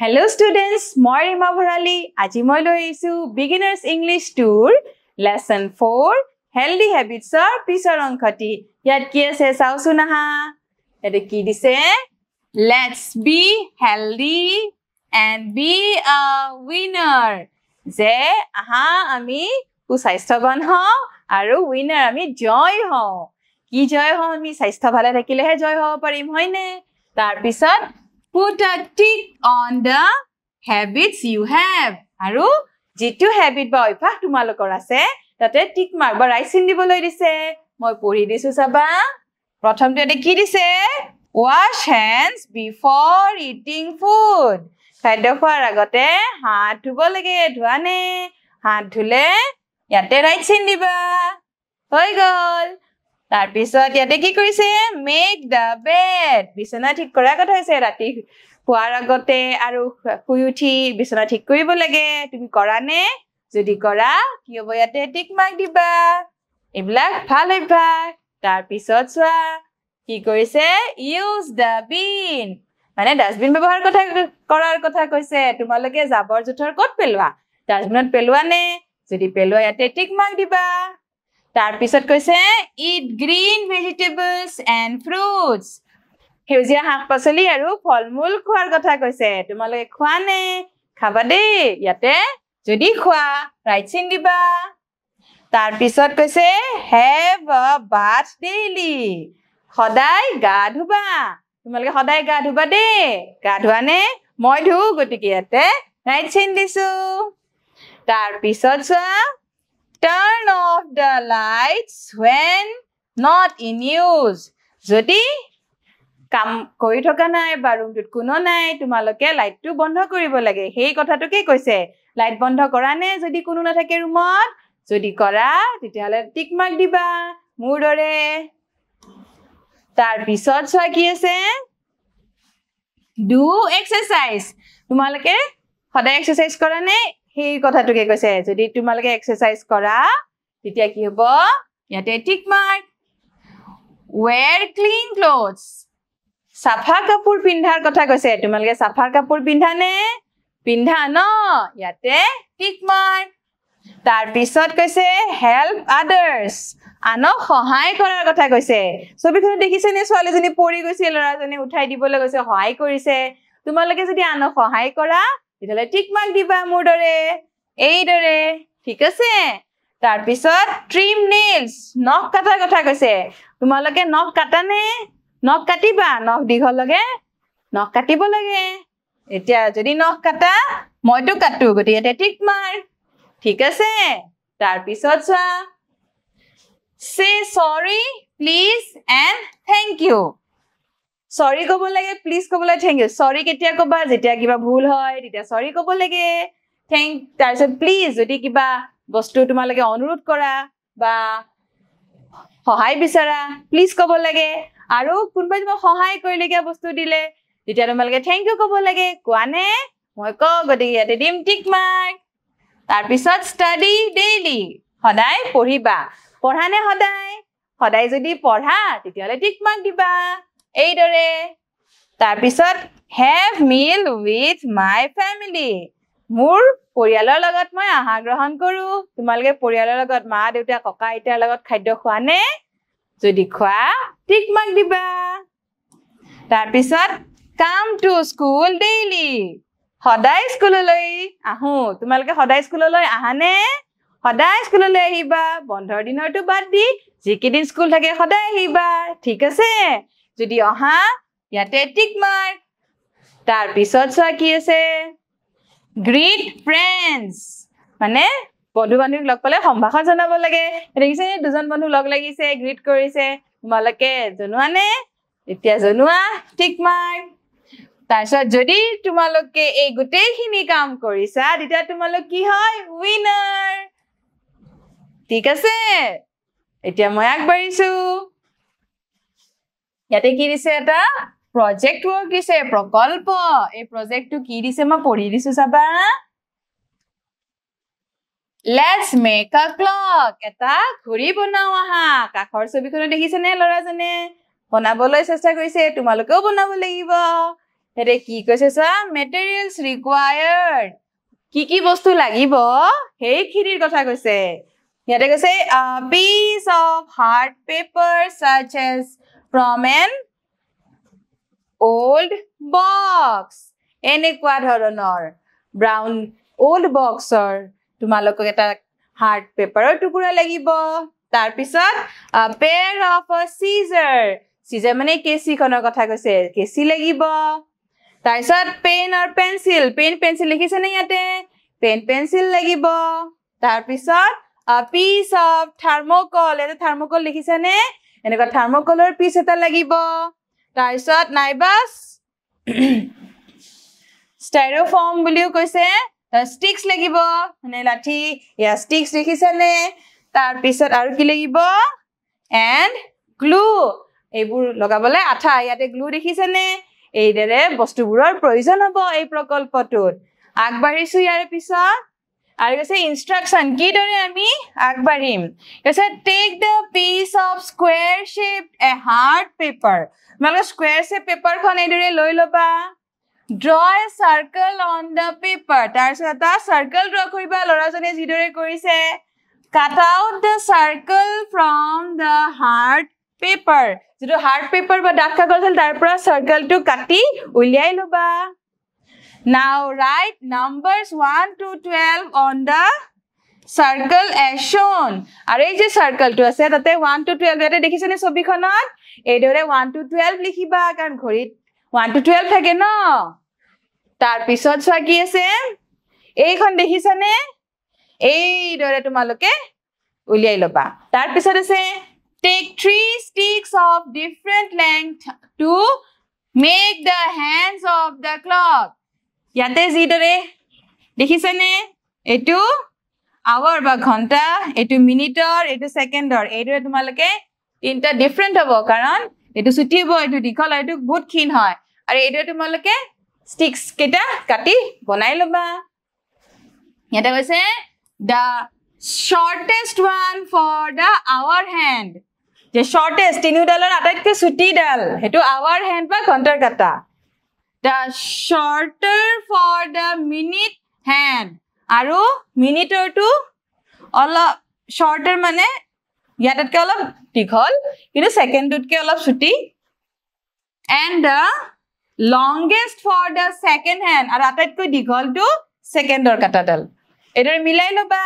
Hello students, moi Rima Bharali. Aji moi loi aisu Beginners English Tour Lesson 4 Healthy Habits or Pisor Onkhati. Yat ki ase sao sunaha. Yate ki dise let's be healthy and be a winner. Je aha ami kusaistoban ho aru winner ami joy ho. Ki joy ho ami saisto bhale thakile he joy ho parim hoine. Tar pisot put a tick on the habits you have. Aru jitu habit ba oipha tumalokor ase tate tick mark ba right sign diboloi dise. Moi pori disu saba. Prothom te ki dise wash hands before eating food. Khadyo khwar agote hath dhubo lage dhuane hath dhule yate right sign diba. Hoi gol. Tar pisot yate ki korise make the bed. Bisona thik kora kotha hoise rati huar agote aru hui uthi bisona thik koribo lage. Tumi kora ne? Jodi kora ki hobo yate tick mark diba. Eblak bhal obhyas. Tar pisot soa ki korise use the bin. Mane dustbin ব্যবহার কৰাৰ কথা কৈছে তোমালোকে জাবৰ জুথৰ কত পেলোৱা ডাষ্টবিনত পেলোৱা নে যদি পেলোৱা ইয়াতে টিক মাৰ্ক দিবা তাৰ পিছত কৈছে eat green vegetables and fruits হেউজিয়া শাক পাচলি আৰু ফলমূল খোৱাৰ কথা কৈছে তোমালোকে খোৱা নে খাবা দে ইয়াতে যদি খোৱা ৰাইট চিন দিবা তাৰ পিছত কৈছে have a bath daily সদায় গা ধুবা তোমালোকে সদায় গা ধুবা দে গা ধুৱা নে মই ধু গটিকে ইয়াতে ৰাইট চিন দিছো তাৰ পিছত সোৱা turn off the lights when not in use যদি কাম কৰি থকা নাই বা ৰুমটোত কোনো নাই তোমালোকে লাইটটো বন্ধ কৰিব লাগে সেই কথাটোকে কৈছে লাইট বন্ধ কৰা নে যদি কোনো নাথাকে ৰুমত যদি কৰা তেতিয়ালে টিক মাৰ্ক দিবা মোৰ দৰে tar pisot soa ki ase do exercise tumalake hoda exercise kora ne hei kotha tuke koise jodi tumalake exercise kora titia ki hobo yate tick mark wear clean clothes safa kapur pindhar kotha koise tumalake safa kapur pindha ne pindha no yate tick mark tar pisot koise help others আনক সহায় কৰাৰ কথা কৈছে ছবিখন দেখিছে নে ছোৱালীজনী পৰি গৈছে লৰাজনে উঠাই দিবলৈ গৈছে সহায় কৰিছে তোমালোকে যদি আনক সহায় কৰা তেতিয়ালে টিক মাৰ্ক দিবা মোৰ দৰে এই দৰে ঠিক আছে তাৰ পিছত trim nails নখ কাটাৰ কথা কৈছে তোমালোকে নখ কাটা নে নখ কাটিবা নখ দীঘল লাগে নখ কাটিব লাগে এতিয়া যদি নখ কাটা মইতো কাটো গতি এটা টিক মাৰ্ক ঠিক আছে তাৰ পিছত চোৱা say sorry please and thank you sorry kobo lage please kobo lage thank you sorry ketia koba jetia kiba bhul hoy titia sorry kobo lage thank tarso please jodi kiba bostu tumalage onurod kora ba hohai bisara please kobo lage aru kunba jiba hohai korile kia bostu dile titia tumalage thank you kobo lage koane moi ko godi yate dim tick mark tar pisot study daily hodai poriba পঢ়ানে সদায় সদায় যদি পঢ়া তেতিয়ালে টিক mark দিবা এই দৰে তাৰ পিছত have meal with my family মোৰ পৰিয়ালৰ লগত মই আহাৰ গ্ৰহণ কৰো তোমালোকে পৰিয়ালৰ লগত মা দেউতা ককা আইতাৰ লগত খাদ্য খোৱানে যদি খোৱা টিক মাৰ্ক দিবা তাৰ পিছত come to school daily সদায় স্কুললৈ আহো তোমালোকে সদায় স্কুললৈ আহানে সদায় স্কুললৈ আহিবা বন্ধৰ দিনৰটো বাদ দি যিকেদিন স্কুল থাকে সদায় আহিবা ঠিক আছে যদি অহা ইয়াতে টিক মাৰ্ক তাৰ পিছত সোৱা কি আছে greet friends মানে বন্ধু বান্ধৱীক লগ পালে সম্ভাষণ জনাব লাগে দেখিছে দুজন বন্ধু লগ লাগিছে গ্ৰীট কৰিছে তোমালোকে জনোৱানে এতিয়া জনোৱা টিক মাৰ্ক তাৰপিছত যদি তোমালোকে এই গোটেইখিনি কাম কৰিছা তেতিয়া তোমালোক কি হয় উইনাৰ ঠিক আছে এতিয়া মই আগবাঢ়িছো ইয়াতে কি দিছে এটা প্ৰজেক্ট ওয়াৰ্ক দিছে প্ৰকল্প এই প্ৰজেক্টটো কি দিছে মই পঢ়ি দিছো চাবা let's make a clock এটা ঘড়ী বনাও আহা কাখৰ ছবিখন দেখিছে নে লৰাজনে বনাবলৈ চেষ্টা কৰিছে তোমালোকেও বনাব লাগিব হেতে কি কৈছে চা materials required কি বস্তু লাগিব সেইখিনিৰ কথা কৈছে ইয়াতে কৈছে a piece of hard paper such as from an old box এনেকুৱা ধৰণৰ brown old boxৰ তোমালোকক এটা hard paperৰ টুকুৰা লাগিব তাৰ পিছত a pair of a scissor মানে কেচিখনৰ কথা কৈছে কেচি লাগিব তাৰ পিছত পেন আৰু পেন্সিল লিখিছে নে ইয়াতে পেন্সিল লাগিব তাৰ পিছত a piece of thermocol এটা thermocol লিখিছে নে এনেকুৱা thermocolৰ পিস এটা লাগিব তাৰ পিছত নাইবা styrofoam বুলিও কৈছে sticks লাগিব মানে লাঠি ইয়া sticks লিখিছে নে তাৰ পিছত আৰু কি লাগিব and glue এইবোৰ লগাবলে আঠা ইয়াতে glue দেখিছে নে এইদৰে বস্তুবোৰৰ প্ৰয়োজন হ'ব এই প্ৰকল্পটোত আগবাঢ়িছো ইয়াৰ পিছত আৰু কৈছে ইনষ্ট্ৰাকচন কি দৰে আমি আগবাঢ়িম কৈছে take the piece of square shaped a hard paper মানে square shape paper খন এইদৰে লৈ লবা draw a circle on the paper তাৰপিছত এটা circle draw কৰিবা লৰাজনে যিদৰে কৰিছে cut out the circle from the hard paper যেটো hard paper বা ডাঠ কাগজ হ'ল তাৰ পৰা circle টো কাটি উলিয়াই লবা now write numbers 1 to 12 on the circle as shown আৰু এই যে circle টো আছে তাতে 1 to 12 এটা দেখিছনে ছবিখনত এইদৰে 1 to 12 লিখিবা কাৰণ ঘড়িত 1 to 12 থাকে ন তাৰ পিছত চোৱা কি আছে এইখন দেখিছনে এইদৰে তোমালোকে উলিয়াই লবা তাৰ পিছত আছে take 3 sticks of different length to make the hands of the clock ইয়াতে যিদৰে দেখিছনে এটো hour বা ঘণ্টা এটো মিনিটৰ এটো সেকেন্ডৰ এইদৰে তোমালোকে তিনটা ডিফাৰেন্ট হ'ব কাৰণ এটো ছুটি হ'ব এটো দীঘল এটো বহুত ক্ষীণ হয় আৰু এইদৰে তোমালোকে sticks কেটা কাটি বনাই লবা ইয়াতে কৈছে the shortest one for the hour hand যে shortest তিনিডালৰ আটাইতকৈ ছুটি ডাল হেতু hour hand বা ঘণ্টাৰ কাটা the shorter for the minute hand আৰু মিনিটৰ টু অলপ shorter মানে ইয়াতকৈ অলপ দীঘল কিন্তু সেকেন্ডতকৈ অলপ ছুটি and the longest for the second hand আৰু আটাইতকৈ দীঘলটো সেকেন্ডৰ কাটাডাল এদৰে মিলাই লবা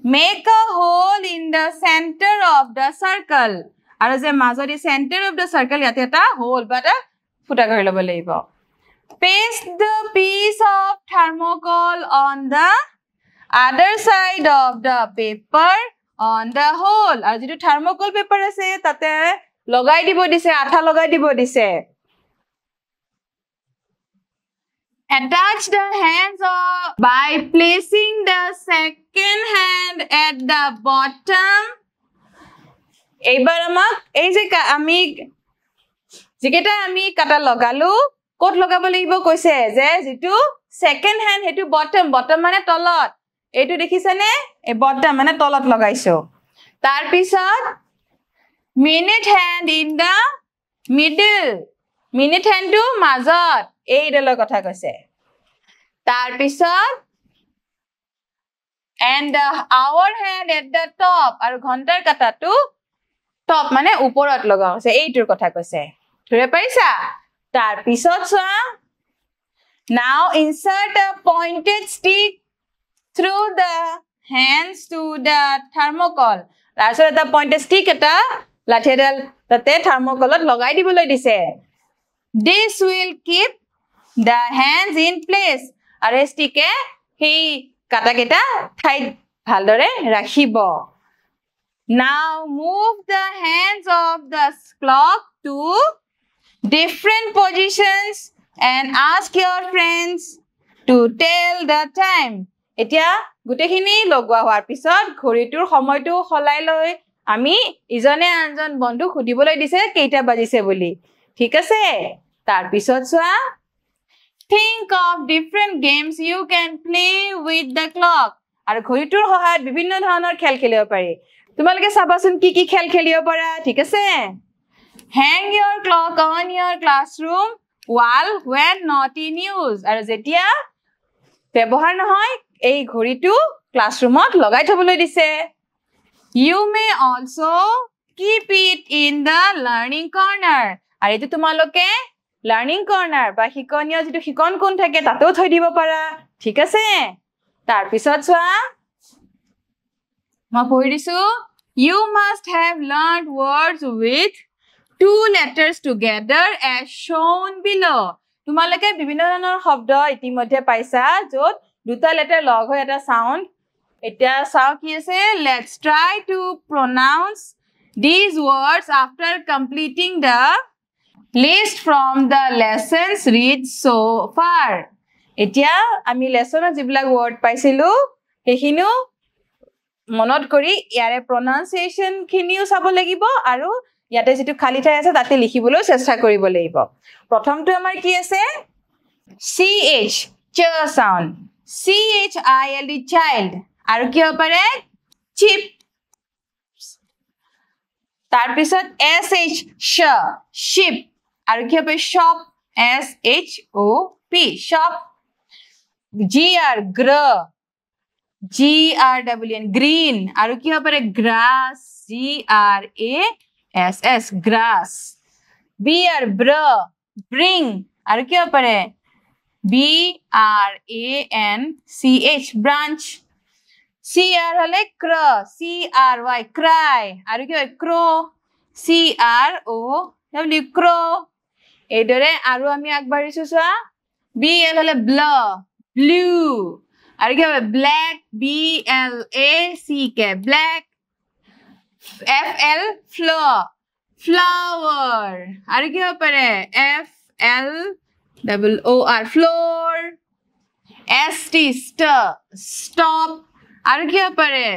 make a hole in the center of the circle আৰু যে মাজৰ center of the circle ইয়াতে এটা hole বা এটা ফুটা কৰি লব লাগিব paste the piece of thermocol on the other side of the paper on the hole আৰু যেটো thermocol paper আছে তাতে লগাই দিব দিছে আঠা লগাই দিব দিছে attach the hands by placing the second hand at the bottom এইবাৰ আমাক এই যে আমি যেকেটা আমি কাটা লগালো কোট লগাব লাগিব কৈছে যে যেটো সেকেন্ড হ্যান্ড হেতু বটম মানে তলত এইটো দেখিছানে এই বটম মানে তলত লগাইছো তাৰ পিছত minute hand in the middle minute hand to মাজত এই ডলৰ কথা কৈছে তাৰ পিছত and the hour hand at the top আৰু ঘণ্টাৰ কাটাটো টপ মানে ওপৰত লগা আছে এইটোৰ কথা কৈছে ধৰে পাইছা তাৰ পিছত চোৱা now insert a pointed stick through the hands to the thermocol তাৰপিছত এটা pointed stick এটা লাঠিডাল তাতে থাৰ্মোকলত লগাই দিবলৈ দিছে this will keep the hands in place আৰু ষ্টিকে সেই কাটাকেটা ঠাইত ভালদৰে ৰাখিব now move the hands of the clock to different positions and ask your friends to tell the time এতিয়া গুটেখিনি লগোৱা হোৱাৰ পিছত ঘড়িটোৰ সময়টো খলাই লৈ আমি ইজনে আনজন বন্ধু খুদিবলৈ দিছে কেইটা বাজিছে বুলি ঠিক আছে তাৰ পিছত চোৱা think of different games you can play with the clock আৰু ঘড়িটোৰ সহায়ত বিভিন্ন ধৰণৰ খেল খেলিব পাৰি তোমালোকে চাবাচোন কি খেল খেলিব পাৰা ঠিক আছে hang your clock on your classroom while when not in use আৰু যেতিয়া ব্যৱহাৰ নহয় এই ঘড়ীটো ক্লাছৰুমত লগাই থবলৈ দিছে you may also keep it in the learning corner আৰু এটো তোমালোকে learning corner বা শিকনীয় যেটো শিকন কোন থাকে তাতেও থৈ দিব পাৰা ঠিক আছে তাৰ পিছত চোৱা মই পঢ়ি দিছো you must have learned words with two letters together as shown below তোমালোকে বিভিন্ন ধৰণৰ শব্দ ইতিমধ্যে পাইছা যত দুটা লেটাৰ লগ হৈ এটা সাউন্ড এটা চাও কি আছে let's try to pronounce these words after completing the list from the lessons read so far এতিয়া আমি লেসনত যিবিলাক ওয়ার্ড পাইছিলো হেখিনো মনত কৰি ইয়াৰে pronunciation খিনিও চাব লাগিব আৰু ইয়াতে যেটো খালি ঠাই আছে তাতে লিখিবলৈ চেষ্টা কৰিব লাগিব প্ৰথমটো আমাৰ কি আছে ch ch sound child child আৰু কি হ'ব পাৰে chip তাৰ পিছত sh ship আৰু কি হ'ব shop shop shop green green আৰু কি হ'ব পাৰে grass grass grass bring আৰু কি হ'ব পাৰে branch branch cr হলে cry cry আৰু কি হয় crow crow এইদৰে আৰু আমি আগবাঢ়িছো চোৱা bl হলে blue আৰু কি হবে black black black fl flower আৰু কি হ'ব পাৰে flor floor st stop আৰু কি হ'ব পাৰে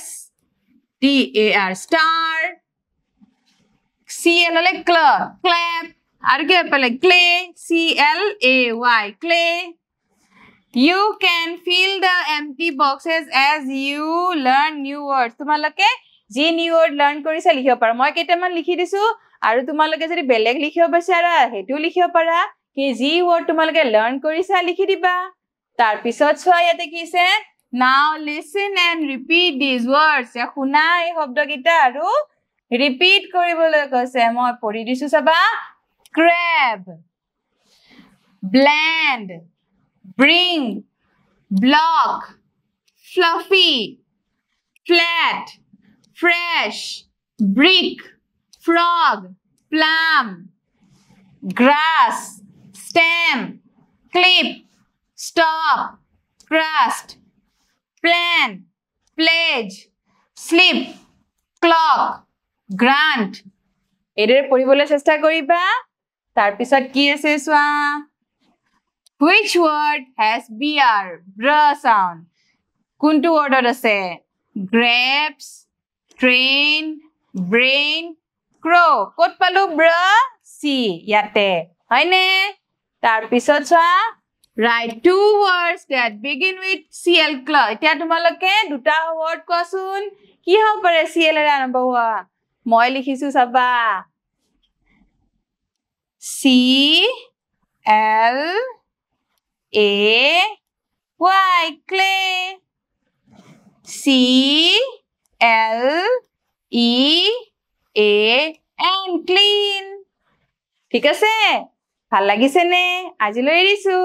star star cl হলে clap আৰু কি হ'ব পাৰে clay clay clay you can fill the empty boxes as you learn new words তোমালোকে যি new word learn কৰিছা লিখিব পাৰা মই কেইটামান লিখি দিছো আৰু তোমালোকে যদি বেলেগ লিখিব বিচাৰা হেতু লিখিব পাৰা কি যি word তোমালোকে learn কৰিছা লিখি দিবা তাৰ পিছত চোৱা ইয়াতে কি আছে now listen and repeat these words শুনা এই শব্দকিটা আৰু ৰিপিট কৰিবলৈ কৈছে মই পঢ়ি দিছো চাবা crab bland bring block fluffy flat fresh brick frog plum grass stem clip stop crust plan pledge slip clock grant এৰে পঢ়িবলৈ চেষ্টা কৰিবা তাৰ পিছত কি আছে সোৱা which word has br sound কোনটো wordত আছে grapes train brain crow কত পালো br c ইয়াতে হয়নে তাৰ পিছত সোৱা write two words that begin with cl claw এতিয়া তোমালোকে দুটা word কোৱাচোন কি হ'ব পাৰে cl এৰে আৰম্ভ হোৱা মই লিখিছো চাবা c l a y clay c l e a n clean ঠিক আছে ভাল লাগিছে নে আজিলৈ এৰিছো